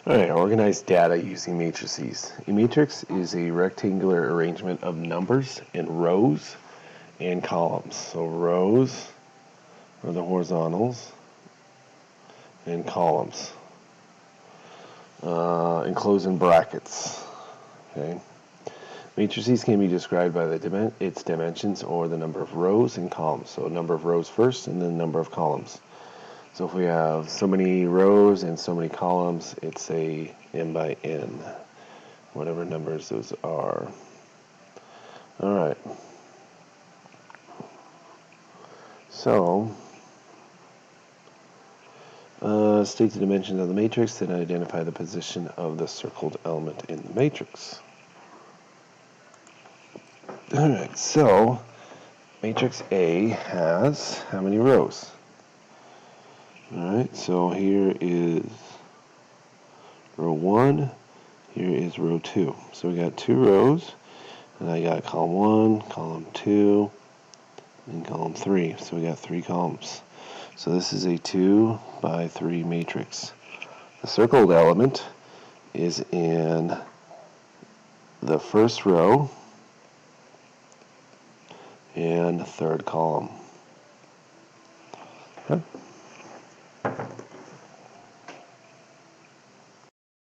Alright, organize data using matrices. A matrix is a rectangular arrangement of numbers in rows and columns. So rows are the horizontals and columns enclosed in brackets. Okay. Matrices can be described by its dimensions or the number of rows and columns. So number of rows first and then number of columns. So if we have so many rows and so many columns, it's a n by n, whatever numbers those are. All right. So state the dimensions of the matrix, then identify the position of the circled element in the matrix. All right. So matrix A has how many rows? Alright, so here is row 1, here is row 2. So we got 2 rows, and I got column 1, column 2, and column 3. So we got 3 columns. So this is a 2 by 3 matrix. The circled element is in the first row and the third column. Okay.